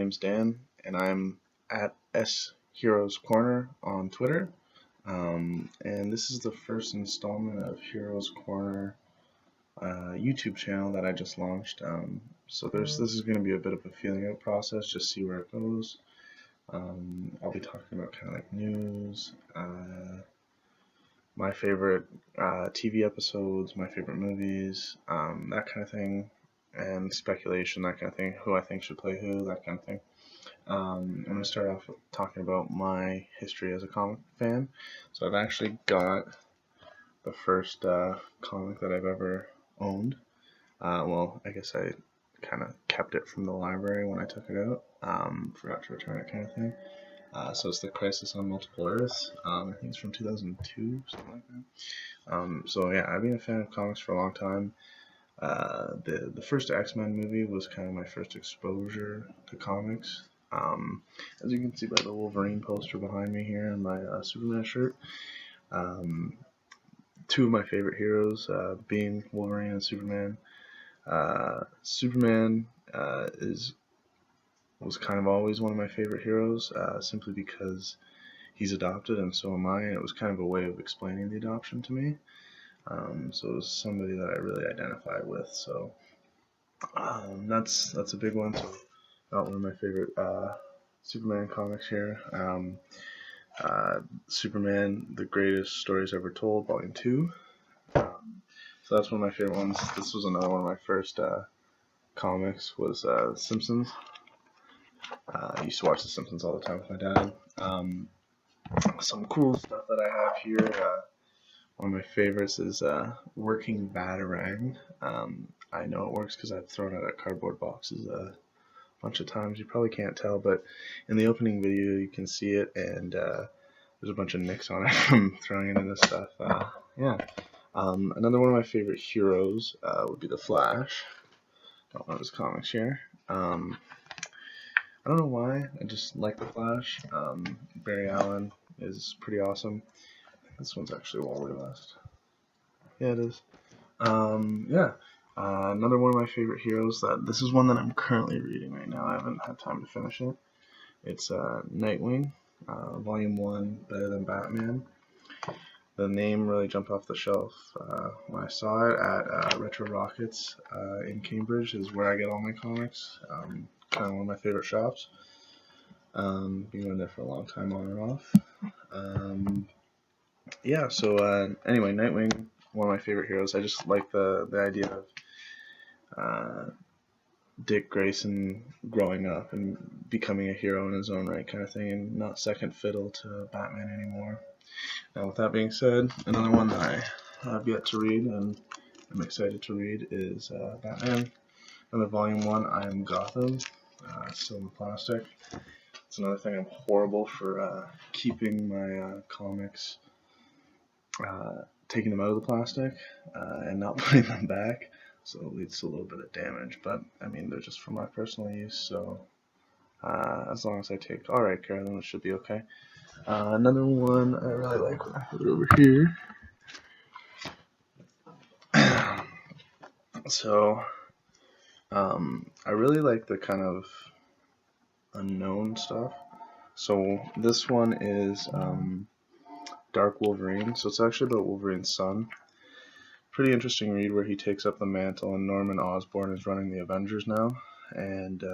name's Dan, and I'm at S Heroes Corner on Twitter. And this is the first installment of Heroes Corner YouTube channel that I just launched. So this is going to be a bit of a feeling out process, just see where it goes. I'll be talking about kind of like news, my favorite TV episodes, my favorite movies, that kind of thing, and speculation, that kind of thing, who I think should play who, that kind of thing. I'm going to start off with talking about my history as a comic fan. So I've actually got the first comic that I've ever owned. Well, I guess I kind of kept it from the library when I took it out. Forgot to return it, kind of thing. So it's the Crisis on Multiple Earths. I think it's from 2002, something like that. So yeah, I've been a fan of comics for a long time. The first X-Men movie was kind of my first exposure to comics. As you can see by the Wolverine poster behind me here and my Superman shirt. Two of my favorite heroes being Wolverine and Superman. Superman was kind of always one of my favorite heroes, simply because he's adopted and so am I, and it was kind of a way of explaining the adoption to me. So it was somebody that I really identified with. So that's a big one. So got one of my favorite Superman comics here. Superman: The Greatest Stories Ever Told, Volume 2. So that's one of my favorite ones. This was another one of my first comics, was The Simpsons. I used to watch The Simpsons all the time with my dad. Some cool stuff that I have here. One of my favorites is Working Batarang. I know it works because I've thrown it at cardboard boxes a bunch of times. You probably can't tell, but in the opening video you can see it, and there's a bunch of nicks on it from throwing it into stuff. Another one of my favorite heroes would be The Flash. Got one of his comics here. I don't know why, I just like The Flash. Barry Allen is pretty awesome. This one's actually Wally West. Yeah, it is. Another one of my favorite heroes. This is one that I'm currently reading right now. I haven't had time to finish it. It's Nightwing, Volume 1, Better Than Batman. The name really jumped off the shelf when I saw it at Retro Rockets in Cambridge, is where I get all my comics. Kind of one of my favorite shops. Been going there for a long time, on and off. Anyway, Nightwing, one of my favorite heroes. I just like the idea of Dick Grayson growing up and becoming a hero in his own right, kind of thing, and not second fiddle to Batman anymore. Now, with that being said, another one that I have yet to read and I'm excited to read is Batman. Another Volume 1, I Am Gotham. Still in plastic. It's another thing, I'm horrible for keeping my comics, taking them out of the plastic and not putting them back, so it leads to a little bit of damage, but I mean, they're just for my personal use, so as long as I take alright care of them, it should be okay. Another one I really like, when I put it over here. So I really like the kind of unknown stuff. So this one is Dark Wolverine. So it's actually about Wolverine's son. Pretty interesting read where he takes up the mantle and Norman Osborn is running the Avengers now, and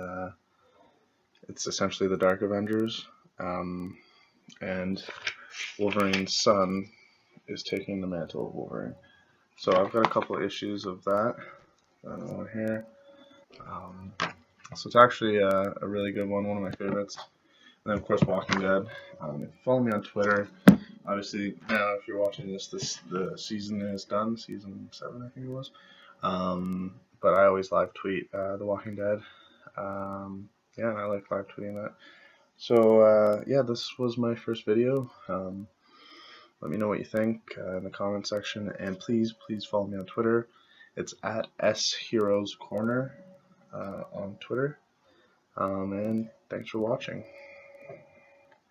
it's essentially the Dark Avengers, and Wolverine's son is taking the mantle of Wolverine. So I've got a couple of issues of that here. So it's actually a really good one of my favorites. And then of course Walking Dead. If you follow me on Twitter, obviously now if you're watching this, the season is done, season 7 I think it was. But I always live tweet The Walking Dead. And I like live tweeting that. So this was my first video. Let me know what you think in the comment section, and please follow me on Twitter. It's at SHeroesCorner on Twitter. And thanks for watching.